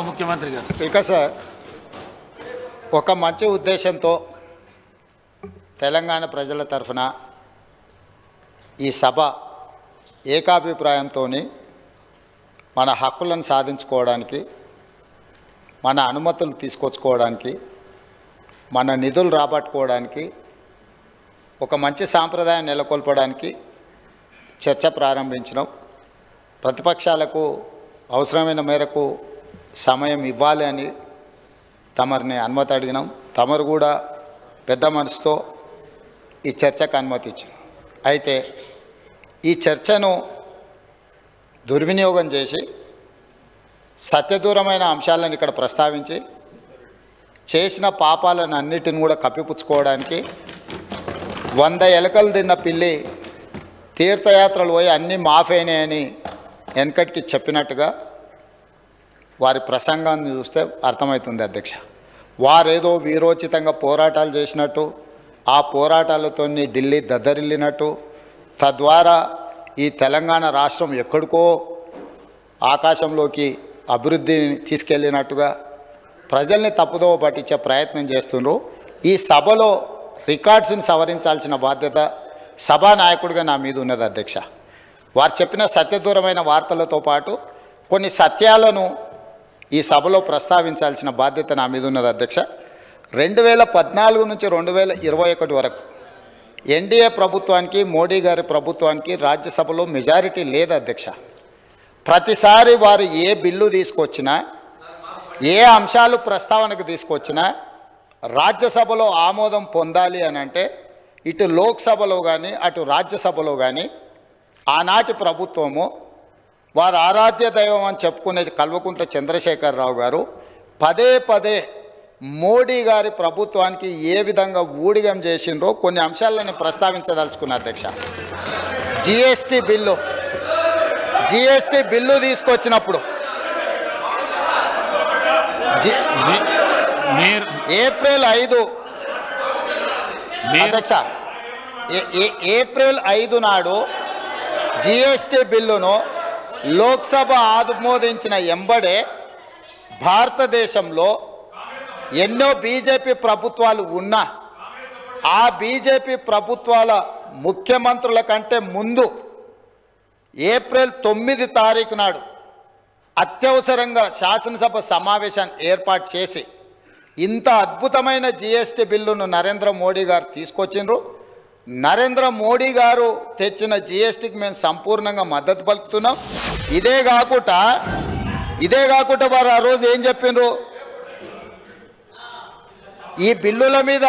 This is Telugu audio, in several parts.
ముఖ్యమంత్రి గారు. స్పీకర్ సార్, ఒక మంచి ఉద్దేశంతో తెలంగాణ ప్రజల తరఫున ఈ సభ ఏకాభిప్రాయంతో మన హక్కులను సాధించుకోవడానికి, మన అనుమతులు తీసుకొచ్చుకోవడానికి, మన నిధులు రాబట్టుకోవడానికి, ఒక మంచి సాంప్రదాయం నెలకొల్పడానికి చర్చ ప్రారంభించినాం. ప్రతిపక్షాలకు అవసరమైన మేరకు సమయం ఇవ్వాలి అని తమరిని అనుమతి అడిగినాం. తమరు కూడా పెద్ద మనసుతో ఈ చర్చకు అనుమతి ఇచ్చారు. అయితే ఈ చర్చను దుర్వినియోగం చేసి సత్యదూరమైన అంశాలను ఇక్కడ ప్రస్తావించి చేసిన పాపాలను అన్నిటిని కూడా కప్పిపుచ్చుకోవడానికి 100 ఎలకలు తిన్న పిల్లి తీర్థయాత్రలు పోయి అన్నీ మాఫైనాయని వెనకటికి చెప్పినట్టుగా వారి ప్రసంగాన్ని చూస్తే అర్థమవుతుంది అధ్యక్ష. వారేదో వీరోచితంగా పోరాటాలు చేసినట్టు, ఆ పోరాటాలతో ఢిల్లీ దద్దరిల్లినట్టు, తద్వారా ఈ తెలంగాణ రాష్ట్రం ఎక్కడికో ఆకాశంలోకి అభివృద్ధిని తీసుకెళ్ళినట్టుగా ప్రజల్ని తప్పుదోవ పట్టించే ప్రయత్నం చేస్తున్నారు. ఈ సభలో రికార్డ్స్ని సవరించాల్సిన బాధ్యత సభానాయకుడిగా నా మీద ఉన్నది అధ్యక్ష. వారు చెప్పిన సత్యదూరమైన వార్తలతో పాటు కొన్ని సత్యాలను ఈ సభలో ప్రస్తావించాల్సిన బాధ్యత నా మీద ఉన్నది అధ్యక్ష. 2014 నుంచి 2021 వరకు ఎన్డీఏ ప్రభుత్వానికి, మోడీ గారి ప్రభుత్వానికి రాజ్యసభలో మెజారిటీ లేదు అధ్యక్ష. ప్రతిసారి వారు ఏ బిల్లు తీసుకొచ్చినా, ఏ అంశాలు ప్రస్తావనకు తీసుకొచ్చినా రాజ్యసభలో ఆమోదం పొందాలి అని అంటే ఇటు లోక్సభలో కానీ అటు రాజ్యసభలో కానీ ఆనాటి ప్రభుత్వము, వారు ఆరాధ్య దైవం అని చెప్పుకునే కల్వకుంట్ల చంద్రశేఖరరావు గారు పదే పదే మోడీ గారి ప్రభుత్వానికి ఏ విధంగా ఊడిగం చేసిండ్రో కొన్ని అంశాలను ప్రస్తావించదలుచుకున్న అధ్యక్ష. జిఎస్టీ బిల్లు తీసుకొచ్చినప్పుడు ఏప్రిల్ 5 అధ్యక్ష, ఏప్రిల్ 5 నాడు జిఎస్టీ బిల్లును లోక్సభ ఆమోదించిన ఎంబడే భారతదేశంలో ఎన్నో బీజేపీ ప్రభుత్వాలు ఉన్నా ఆ బీజేపీ ప్రభుత్వాల ముఖ్యమంత్రుల కంటే ముందు ఏప్రిల్ 9 తారీఖు నాడు అత్యవసరంగా శాసనసభ సమావేశాన్ని ఏర్పాటు చేసి ఇంత అద్భుతమైన జిఎస్టీ బిల్లును నరేంద్ర మోడీ గారు తీసుకొచ్చిండ్రు. నరేంద్ర మోడీ గారు తెచ్చిన జిఎస్టీకి మేము సంపూర్ణంగా మద్దతు పలుకుతున్నాం. ఇదే కాకుండా వారు ఆ రోజు ఏం చెప్పిండ్రు, ఈ బిల్లుల మీద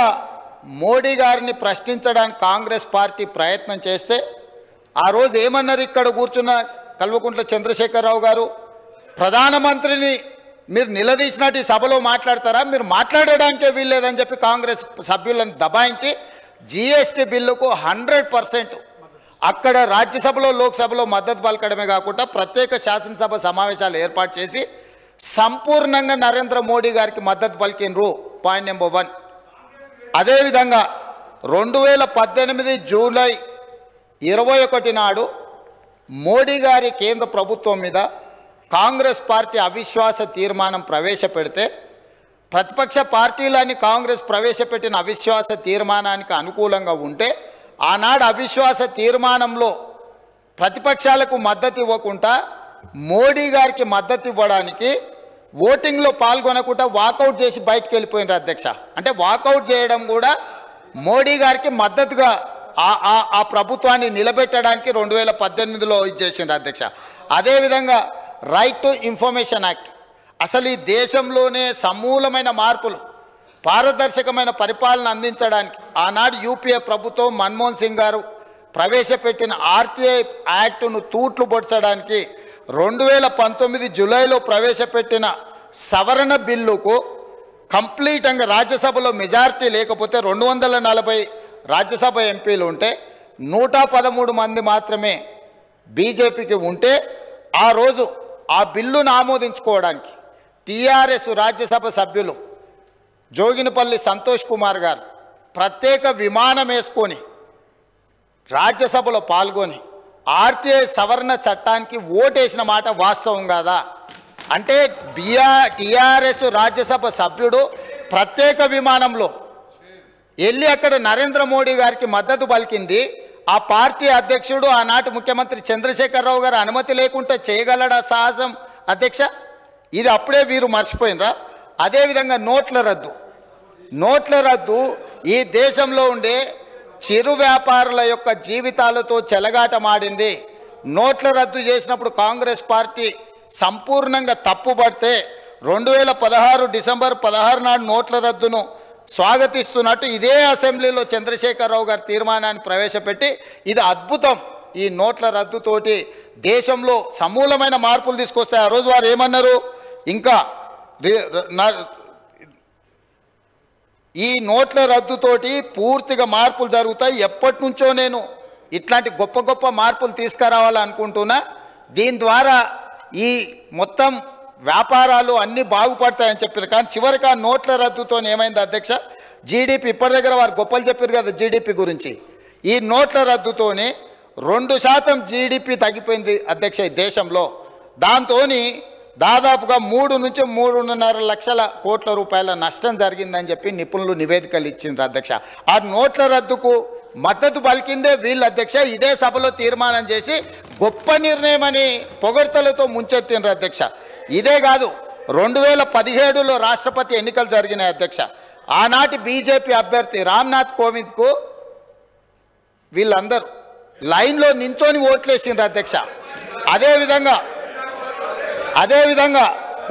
మోడీ గారిని ప్రశ్నించడానికి కాంగ్రెస్ పార్టీ ప్రయత్నం చేస్తే ఆ రోజు ఏమన్నారు, ఇక్కడ కూర్చున్న కల్వకుంట్ల చంద్రశేఖరరావు గారు, ప్రధానమంత్రిని మీరు నిలదీసినట్టు ఈ సభలో మాట్లాడతారా, మీరు మాట్లాడడానికే వీల్లేదని చెప్పి కాంగ్రెస్ సభ్యులను దబాయించి జిఎస్టీ బిల్లుకు 100% అక్కడ రాజ్యసభలో లోక్సభలో మద్దతు పలకడమే కాకుండా ప్రత్యేక శాసనసభ సమావేశాలు ఏర్పాటు చేసి సంపూర్ణంగా నరేంద్ర మోడీ గారికి మద్దతు పలికినరు. Point number 1. అదేవిధంగా 2018 జూలై 21 నాడు మోడీ గారి కేంద్ర ప్రభుత్వం మీద కాంగ్రెస్ పార్టీ అవిశ్వాస తీర్మానం ప్రవేశపెడితే ప్రతిపక్ష పార్టీలని కాంగ్రెస్ ప్రవేశపెట్టిన అవిశ్వాస తీర్మానానికి అనుకూలంగా ఉంటే ఆనాడు అవిశ్వాస తీర్మానంలో ప్రతిపక్షాలకు మద్దతు ఇవ్వకుండా మోడీ గారికి మద్దతు ఇవ్వడానికి ఓటింగ్లో పాల్గొనకుండా వాకౌట్ చేసి బయటకు వెళ్ళిపోయినారు అధ్యక్ష. అంటే వాకౌట్ చేయడం కూడా మోడీ గారికి మద్దతుగా ఆ ప్రభుత్వాన్ని నిలబెట్టడానికి 2018లో ఇచ్చేసిండ్రు అధ్యక్ష. అదేవిధంగా రైట్ టు ఇన్ఫర్మేషన్ యాక్ట్, అసలు ఈ దేశంలోనే సమూలమైన మార్పులు, పారదర్శకమైన పరిపాలన అందించడానికి ఆనాడు యూపీఏ ప్రభుత్వం మన్మోహన్ సింగ్ గారు ప్రవేశపెట్టిన ఆర్టీఐ యాక్టును తూట్లు పొడచడానికి 2019 జూలైలో ప్రవేశపెట్టిన సవరణ బిల్లుకు కంప్లీట్గా రాజ్యసభలో మెజారిటీ లేకపోతే 240 రాజ్యసభ ఎంపీలు ఉంటే 113 మంది మాత్రమే బీజేపీకి ఉంటే ఆ రోజు ఆ బిల్లును ఆమోదించుకోవడానికి టీఆర్ఎస్ రాజ్యసభ సభ్యులు జోగినపల్లి సంతోష్ కుమార్ గారు ప్రత్యేక విమానం వేసుకొని రాజ్యసభలో పాల్గొని ఆర్టీఐ సవరణ చట్టానికి ఓటేసిన మాట వాస్తవం కాదా అంటే టీఆర్ఎస్ రాజ్యసభ సభ్యుడు ప్రత్యేక విమానంలో వెళ్ళి అక్కడ నరేంద్ర మోడీ గారికి మద్దతు పలికింది. ఆ పార్టీ అధ్యక్షుడు ఆనాటి ముఖ్యమంత్రి చంద్రశేఖరరావు గారు అనుమతి లేకుండా చేయగలడా సాహసం అధ్యక్ష? ఇది అప్పుడే వీరు మర్చిపోయినరా? అదేవిధంగా నోట్ల రద్దు ఈ దేశంలో ఉండే చిరు వ్యాపారుల యొక్క జీవితాలతో చెలగాటమాడింది. నోట్ల రద్దు చేసినప్పుడు కాంగ్రెస్ పార్టీ సంపూర్ణంగా తప్పుపడితే 2016 డిసెంబర్ 16 నాడు నోట్ల రద్దును స్వాగతిస్తున్నట్టు ఇదే అసెంబ్లీలో చంద్రశేఖరరావు గారు తీర్మానాన్ని ప్రవేశపెట్టి ఇది అద్భుతం, ఈ నోట్ల రద్దుతోటి దేశంలో సమూలమైన మార్పులు తీసుకొస్తాయి. ఆ రోజు వారు ఏమన్నారు? ఇంకా ఈ నోట్ల రద్దుతోటి పూర్తిగా మార్పులు జరుగుతాయి, ఎప్పటి నుంచో నేను ఇట్లాంటి గొప్ప గొప్ప మార్పులు తీసుకురావాలనుకుంటున్నా, దీని ద్వారా ఈ మొత్తం వ్యాపారాలు అన్నీ బాగుపడతాయని చెప్పారు. కానీ చివరికి ఆ నోట్ల రద్దుతో ఏమైంది అధ్యక్ష? జీడిపి ఇప్పటి దగ్గర వారు గొప్పలు చెప్పారు కదా జీడిపి గురించి. ఈ నోట్ల రద్దుతోని 2% జీడిపి తగ్గిపోయింది అధ్యక్ష ఈ దేశంలో. దాంతో దాదాపుగా 3 నుంచి 3.5 లక్షల కోట్ల రూపాయల నష్టం జరిగిందని చెప్పి నిపుణులు నివేదికలు ఇచ్చిండ్రు అధ్యక్ష. ఆ నోట్ల రద్దుకు మద్దతు పలికిందే వీళ్ళు అధ్యక్ష. ఇదే సభలో తీర్మానం చేసి గొప్ప నిర్ణయం అని పొగడ్తలతో ముంచెత్తిండ్రు అధ్యక్ష. ఇదే కాదు, 2017లో రాష్ట్రపతి ఎన్నికలు జరిగినాయి అధ్యక్ష. ఆనాటి బీజేపీ అభ్యర్థి రామ్నాథ్ కోవింద్కు వీళ్ళందరూ లైన్లో నించొని ఓట్లేసిండ్రు అధ్యక్ష. అదేవిధంగా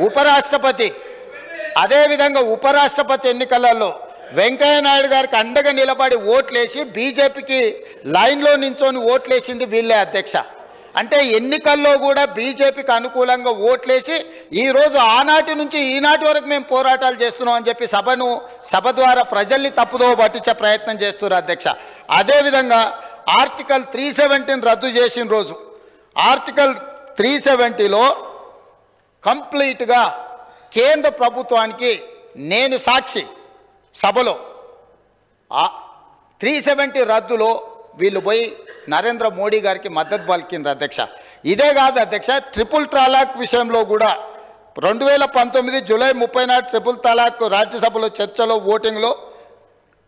ఉపరాష్ట్రపతి ఎన్నికలలో వెంకయ్యనాయుడు గారికి అండగా నిలబడి ఓట్లేసి బీజేపీకి లైన్లో నించొని ఓట్లేసింది వీళ్ళే అధ్యక్ష. అంటే ఎన్నికల్లో కూడా బీజేపీకి అనుకూలంగా ఓట్లేసి ఈరోజు ఆనాటి నుంచి ఈనాటి వరకు మేము పోరాటాలు చేస్తున్నాం అని చెప్పి సభ ద్వారా ప్రజల్ని తప్పుదో పట్టించే ప్రయత్నం చేస్తున్నారు అధ్యక్ష. అదేవిధంగా ఆర్టికల్ 370 రద్దు చేసిన రోజు ఆర్టికల్ 370లో కంప్లీట్గా కేంద్ర ప్రభుత్వానికి నేను సాక్షి సభలో 370 రద్దులో వీళ్ళు పోయి నరేంద్ర మోడీ గారికి మద్దతు పలికిండ్రు అధ్యక్ష. ఇదే కాదు అధ్యక్ష, ట్రిపుల్ తలాక్ విషయంలో కూడా 2019 జూలై 30 నాడు ట్రిపుల్ తలాక్ రాజ్యసభలో చర్చలో ఓటింగ్లో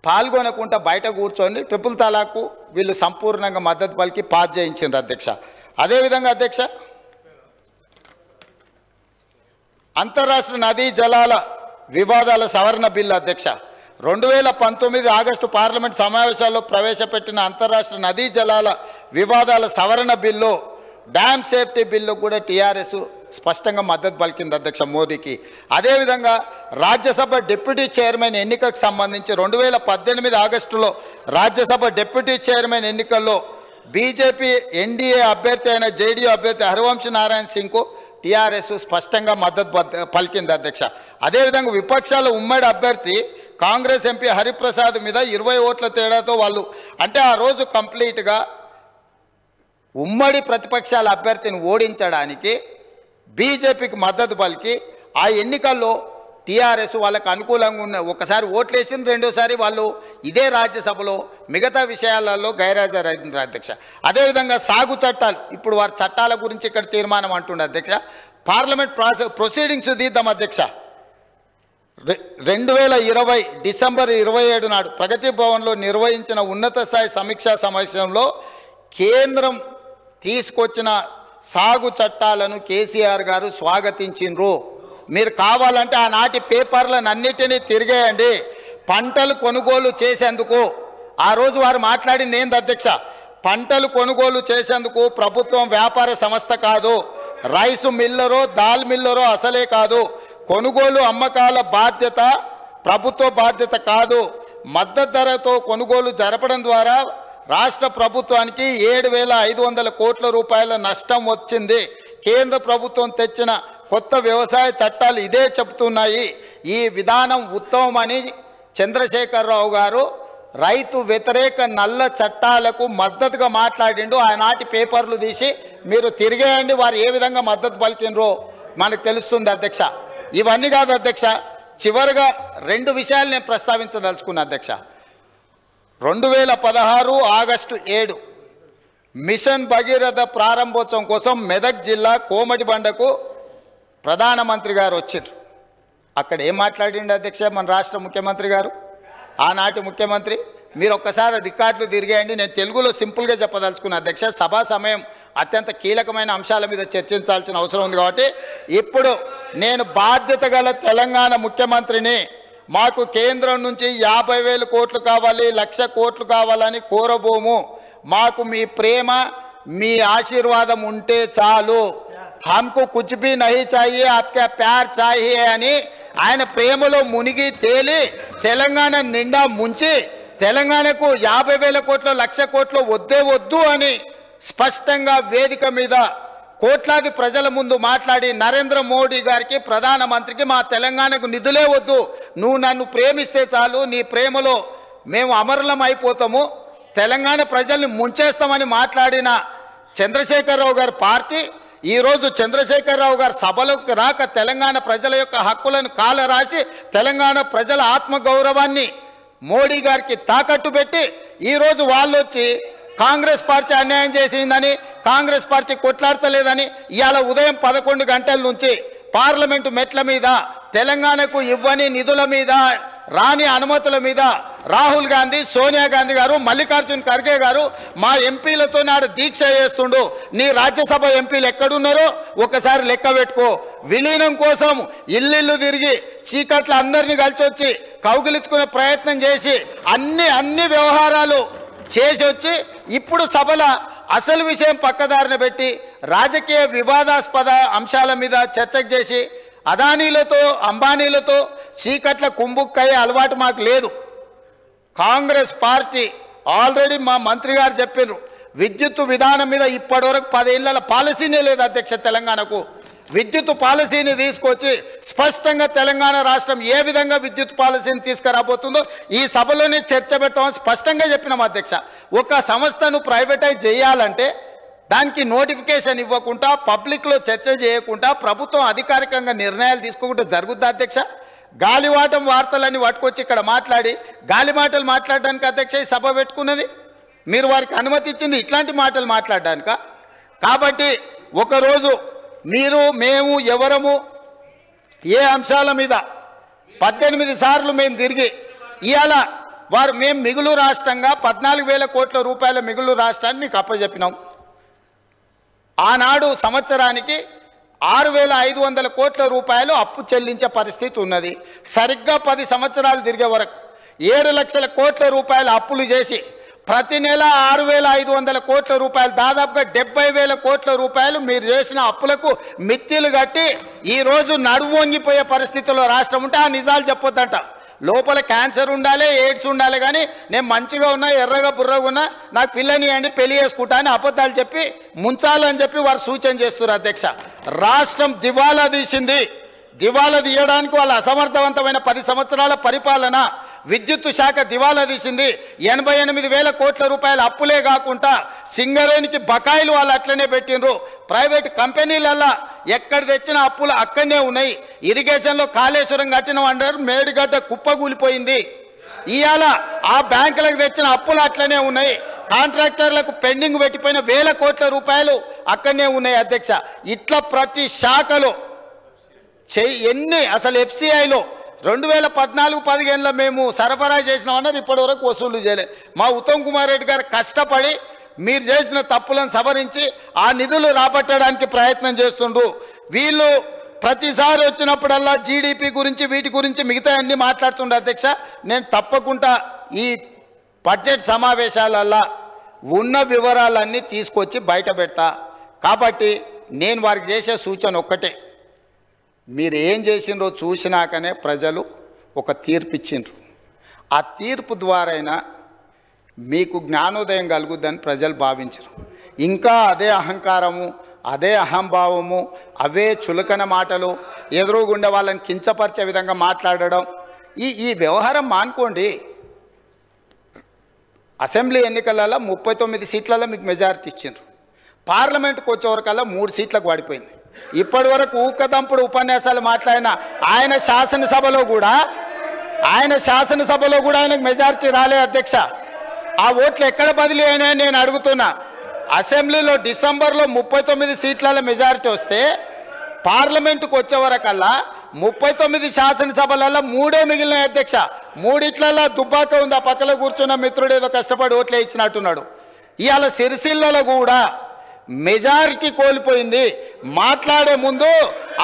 పాల్గొనకుండా బయట కూర్చొని ట్రిపుల్ తలాక్ వీళ్ళు సంపూర్ణంగా మద్దతు పలికి పాస్ చేయించిండ్రు అధ్యక్ష. అదేవిధంగా అధ్యక్ష అంతర్రాష్ట్ర నదీ జలాల వివాదాల సవరణ బిల్లు అధ్యక్ష 2019 ఆగస్టు పార్లమెంట్ సమావేశాల్లో ప్రవేశపెట్టిన అంతర్రాష్ట్ర నదీ జలాల వివాదాల సవరణ బిల్లు డ్యామ్ సేఫ్టీ బిల్లు కూడా టీఆర్ఎస్ స్పష్టంగా మద్దతు పలికింది అధ్యక్ష మోడీకి. అదేవిధంగా రాజ్యసభ డిప్యూటీ చైర్మన్ ఎన్నికకు సంబంధించి 2018 ఆగస్టులో రాజ్యసభ డిప్యూటీ చైర్మన్ ఎన్నికల్లో బీజేపీ ఎన్డీఏ అభ్యర్థి అయిన జేడీయూ అభ్యర్థి హరివంశ్ నారాయణ సింగ్కు టీఆర్ఎస్ స్పష్టంగా మద్దతు పలికింది అధ్యక్ష. అదేవిధంగా విపక్షాల ఉమ్మడి అభ్యర్థి కాంగ్రెస్ ఎంపీ హరిప్రసాద్ మీద 20 ఓట్ల తేడాతో వాళ్ళు అంటే ఆ రోజు కంప్లీట్గా ఉమ్మడి ప్రతిపక్షాల అభ్యర్థిని ఓడించడానికి బీజేపీకి మద్దతు పలికి ఆ ఎన్నికల్లో టీఆర్ఎస్ వాళ్ళకు అనుకూలంగా ఉన్న ఒకసారి ఓట్లేసిన రెండోసారి వాళ్ళు ఇదే రాజ్యసభలో మిగతా విషయాలలో గైర్హాజరైంది అధ్యక్ష. అదేవిధంగా సాగు చట్టాలు ఇప్పుడు వారి చట్టాల గురించి ఇక్కడ తీర్మానం అంటుండే అధ్యక్ష. పార్లమెంట్ ప్రొసీడింగ్స్ తీద్దాం అధ్యక్ష. 2020 డిసెంబర్ 27 నాడు ప్రగతి భవన్లో నిర్వహించిన ఉన్నత స్థాయి సమీక్షా సమావేశంలో కేంద్రం తీసుకొచ్చిన సాగు చట్టాలను కేసీఆర్ గారు స్వాగతించిండ్రు. మీరు కావాలంటే ఆనాటి పేపర్లను అన్నిటినీ తిరిగేయండి. పంటలు కొనుగోలు చేసేందుకు ఆ రోజు వారు మాట్లాడింది ఏంది అధ్యక్ష? పంటలు కొనుగోలు చేసేందుకు ప్రభుత్వం వ్యాపార సంస్థ కాదు, రైసు మిల్లరో దాల్ మిల్లరో అసలే కాదు, కొనుగోలు అమ్మకాల బాధ్యత ప్రభుత్వ బాధ్యత కాదు. మద్దతు ధరతో కొనుగోలు జరపడం ద్వారా రాష్ట్ర ప్రభుత్వానికి 7,500 కోట్ల రూపాయల నష్టం వచ్చింది. కేంద్ర ప్రభుత్వం తెచ్చిన కొత్త వ్యవసాయ చట్టాలు ఇదే చెబుతున్నాయి. ఈ విధానం ఉత్తమమని చంద్రశేఖరరావు గారు రైతు వ్యతిరేక నల్ల చట్టాలకు మద్దతుగా మాట్లాడిండు. ఆనాటి పేపర్లు తీసి మీరు తిరిగేయండి, వారు ఏ విధంగా మద్దతు పలికినరో మనకు తెలుస్తుంది అధ్యక్ష. ఇవన్నీ కాదు అధ్యక్ష, చివరిగా 2 విషయాలు నేను ప్రస్తావించదలుచుకున్నా అధ్యక్ష. 2016 ఆగస్టు 7 మిషన్ భగీరథ ప్రారంభోత్సవం కోసం మెదక్ జిల్లా కోమటిబండకు ప్రధానమంత్రి గారు వచ్చారు. అక్కడ ఏం మాట్లాడిండు అధ్యక్ష మన రాష్ట్ర ముఖ్యమంత్రి గారు, ఆనాటి ముఖ్యమంత్రి? మీరు ఒక్కసారి రికార్డులు తిరిగేయండి. నేను తెలుగులో సింపుల్గా చెప్పదలుచుకున్నా అధ్యక్ష. సభా సమయం అత్యంత కీలకమైన అంశాల మీద చర్చించాల్సిన అవసరం ఉంది కాబట్టి ఇప్పుడు నేను బాధ్యత గల తెలంగాణ ముఖ్యమంత్రిని, మాకు కేంద్రం నుంచి 50,000 కోట్లు కావాలి, 1,00,000 కోట్లు కావాలని కోరబోము. మాకు మీ ప్రేమ మీ ఆశీర్వాదం ఉంటే చాలు. హమ్కు కుచ్ భీ నహీ చాహియే, ఆప్కా ప్యార్ చాహియే అని ఆయన ప్రేమలో మునిగి తేలి తెలంగాణ నిండా ముంచి తెలంగాణకు 50,000 కోట్లు 1,00,000 కోట్లు వద్దే వద్దు అని స్పష్టంగా వేదిక మీద కోట్లాది ప్రజల ముందు మాట్లాడి నరేంద్ర మోడీ గారికి, ప్రధానమంత్రికి మా తెలంగాణకు నిధులే వద్దు, నువ్వు నన్ను ప్రేమిస్తే చాలు, నీ ప్రేమలో మేము అమరులం అయిపోతాము, తెలంగాణ ప్రజల్ని ముంచేస్తామని మాట్లాడిన చంద్రశేఖరరావు గారి పార్టీ ఈరోజు చంద్రశేఖరరావు గారు సభలోకి రాక తెలంగాణ ప్రజల యొక్క హక్కులను కాలరాసి తెలంగాణ ప్రజల ఆత్మగౌరవాన్ని మోడీ గారికి తాకట్టు పెట్టి ఈరోజు వాళ్ళు వచ్చి కాంగ్రెస్ పార్టీ అన్యాయం చేసిందని, కాంగ్రెస్ పార్టీ కొట్లాడతలేదని ఇవాళ ఉదయం 11 గంటల నుంచి పార్లమెంటు మెట్ల మీద తెలంగాణకు ఇవ్వని నిధుల మీద, రాని అనుమతుల మీద రాహుల్ గాంధీ, సోనియా గాంధీ గారు, మల్లికార్జున్ ఖర్గే గారు మా ఎంపీలతో నాడు దీక్ష చేస్తుండు. నీ రాజ్యసభ ఎంపీలు ఎక్కడున్నారో ఒకసారి లెక్క పెట్టుకో. విలీనం కోసం ఇల్లు తిరిగి చీకట్ల అందరినీ కలిసి వచ్చి కౌగిలించుకునే ప్రయత్నం చేసి అన్ని వ్యవహారాలు చేసి వచ్చి ఇప్పుడు సభల అసలు విషయం పక్కదారిన పెట్టి రాజకీయ వివాదాస్పద అంశాల మీద చర్చకు చేసి అదానీలతో అంబానీలతో చీకట్ల కుంభుక్కయ్యే అలవాటు మాకు లేదు. కాంగ్రెస్ పార్టీ ఆల్రెడీ మా మంత్రి గారు చెప్పారు, విద్యుత్ విధానం మీద ఇప్పటివరకు 10 ఏళ్ల పాలసీనే లేదు అధ్యక్ష. తెలంగాణకు విద్యుత్ పాలసీని తీసుకొచ్చి స్పష్టంగా తెలంగాణ రాష్ట్రం ఏ విధంగా విద్యుత్ పాలసీని తీసుకురాబోతుందో ఈ సభలోనే చర్చ పెడతామని స్పష్టంగా చెప్పినాం అధ్యక్ష. ఒక సంస్థను ప్రైవేటైజ్ చేయాలంటే దానికి నోటిఫికేషన్ ఇవ్వకుండా, పబ్లిక్లో చర్చ చేయకుండా, ప్రభుత్వం అధికారికంగా నిర్ణయాలు తీసుకోకుండా జరుగుద్ది అధ్యక్ష. గాలివాటం వార్తలన్నీ పట్టుకొచ్చి ఇక్కడ మాట్లాడి గాలి మాటలు మాట్లాడడానికి అధ్యక్ష ఈ సభ పెట్టుకున్నది. మీరు వారికి అనుమతి ఇచ్చింది ఇట్లాంటి మాటలు మాట్లాడడానిక? కాబట్టి ఒకరోజు మీరు మేము ఎవరము ఏ అంశాల మీద 18 సార్లు మేము తిరిగి ఇవాళ మేము మిగులు రాష్ట్రంగా 14,000 కోట్ల రూపాయల మిగులు రాష్ట్రాన్ని మీకు అప్పచెప్పినాం. ఆనాడు సంవత్సరానికి 6,500 కోట్ల రూపాయలు అప్పు చెల్లించే పరిస్థితి ఉన్నది. సరిగ్గా 10 సంవత్సరాలు తిరిగే వరకు 7 లక్షల కోట్ల రూపాయల అప్పులు చేసి ప్రతి నెల 6,500 కోట్ల రూపాయలు, దాదాపుగా 70,000 కోట్ల రూపాయలు మీరు చేసిన అప్పులకు మిత్తిలు కట్టి ఈరోజు నడుము వంగిపోయే పరిస్థితుల్లో రాష్ట్రం ఉంటే ఆ నిజాలు చెప్పొద్దంట. లోపల క్యాన్సర్ ఉండాలి, ఎయిడ్స్ ఉండాలి, కానీ నేను మంచిగా ఉన్నా, ఎర్రగా బుర్రగా ఉన్నా, నాకు పిల్లని అండి పెళ్లి చేసుకుంటా అని అబద్ధాలు చెప్పి ముంచాలని చెప్పి వారు సూచన చేస్తున్నారు అధ్యక్ష. రాష్ట్రం దివాలా తీసింది. దివాలా తీయడానికి వాళ్ళ అసమర్థవంతమైన 10 సంవత్సరాల పరిపాలన, విద్యుత్ శాఖ దివాలా తీసింది. 88,000 కోట్ల రూపాయల అప్పులే కాకుండా సింగరేణికి బకాయిలు వాళ్ళు అట్లనే పెట్టినరు. ప్రైవేట్ కంపెనీలల్లా ఎక్కడ తెచ్చిన అప్పులు అక్కడనే ఉన్నాయి. ఇరిగేషన్లో కాళేశ్వరం కట్టిన అంటారు, మేడిగడ్డ కుప్పగూలిపోయింది. ఇవాళ ఆ బ్యాంకులకు తెచ్చిన అప్పులు అట్లనే ఉన్నాయి. కాంట్రాక్టర్లకు పెండింగ్ పెట్టిపోయిన 1,000 కోట్ల రూపాయలు అక్కడనే ఉన్నాయి అధ్యక్ష. ఇట్లా ప్రతి శాఖలో ఎన్ని అసలు FCIలో 2014-15లో మేము సరఫరా చేసినామన్నారు, ఇప్పటివరకు వసూలు చేయలేదు. మా ఉత్తమ్ కుమార్ రెడ్డి గారు కష్టపడి మీరు చేసిన తప్పులను సవరించి ఆ నిధులు రాబట్టడానికి ప్రయత్నం చేస్తుండ్రు. వీళ్ళు ప్రతిసారి వచ్చినప్పుడల్లా GDP గురించి వీటి గురించి మిగతా అన్ని మాట్లాడుతుండే అధ్యక్ష. నేను తప్పకుండా ఈ బడ్జెట్ సమావేశాలల్లో ఉన్న వివరాలన్నీ తీసుకొచ్చి బయట పెడతా. కాబట్టి నేను వారికి చేసే సూచన ఒక్కటే, మీరు ఏం చేసిండ్రో చూసినాకనే ప్రజలు ఒక తీర్పు ఇచ్చిండ్రు. ఆ తీర్పు ద్వారైనా మీకు జ్ఞానోదయం కలుగుద్దని ప్రజలు భావించరు. ఇంకా అదే అహంకారము, అదే అహంభావము, అవే చులకన మాటలు, ఎదురుగుండా వాళ్ళని కించపరిచే విధంగా మాట్లాడడం, ఈ వ్యవహారం మానుకోండి. అసెంబ్లీ ఎన్నికలలో 39 సీట్లలో మీకు మెజారిటీ ఇచ్చిండ్రు. పార్లమెంట్కి వచ్చేవరకల్లా 3 సీట్లకు పడిపోయింది. ఇప్పటి వరకు ఊకదంపుడు ఉపన్యాసాలు మాట్లాడిన ఆయన శాసనసభలో కూడా ఆయనకు మెజారిటీ రాలే అధ్యక్ష. ఆ ఓట్లు ఎక్కడ బదిలీ అయినాయని నేను అడుగుతున్నా. అసెంబ్లీలో డిసెంబర్లో 39 సీట్ల మెజారిటీ వస్తే పార్లమెంటుకు వచ్చేవరకల్లా 39 శాసనసభలలో 3 మిగిలినాయి అధ్యక్ష. 3 దుబ్బాక ఉంది, ఆ పక్కలో కూర్చున్న మిత్రుడు ఏదో కష్టపడి ఓట్లే ఇచ్చినట్టున్నాడు. ఇవాళ సిరిసిల్లలో కూడా మెజారిటీ కోల్పోయింది. మాట్లాడే ముందు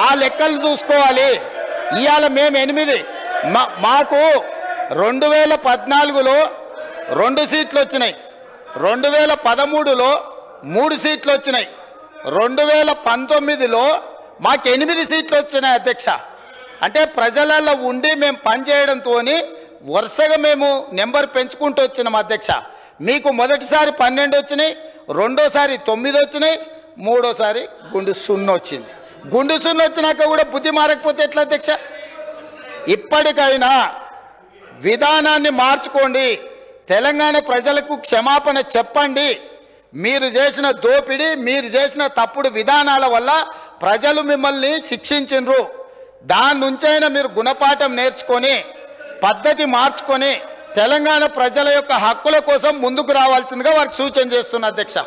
ఆ లెక్కలు చూసుకోవాలి. ఇవాళ మేము 8 మాకు 2014లో 2 సీట్లు వచ్చినాయి, 2013లో 3 సీట్లు వచ్చినాయి, 2019లో మాకు 8 సీట్లు వచ్చినాయి అధ్యక్ష. అంటే ప్రజలలో ఉండి మేము పనిచేయడంతో వరుసగా మేము నెంబర్ పెంచుకుంటూ వచ్చినాం అధ్యక్ష. మీకు మొదటిసారి 12 వచ్చినాయి, రెండోసారి 9 వచ్చినాయి, మూడోసారి గుండు 0 వచ్చింది. గుండు 0 వచ్చినాక కూడా బుద్ధి మారకపోతే ఎట్లా అధ్యక్ష? ఇప్పటికైనా విధానాన్ని మార్చుకోండి, తెలంగాణ ప్రజలకు క్షమాపణ చెప్పండి. మీరు చేసిన దోపిడీ, మీరు చేసిన తప్పుడు విధానాల వల్ల ప్రజలు మిమ్మల్ని శిక్షించిండ్రు. దాని నుంచైనా మీరు గుణపాఠం నేర్చుకొని పద్ధతి మార్చుకొని తెలంగాణ ప్రజల యొక్క హక్కుల కోసం ముందుకు రావాల్సిందిగా వారికి సూచన చేస్తున్నా అధ్యక్ష.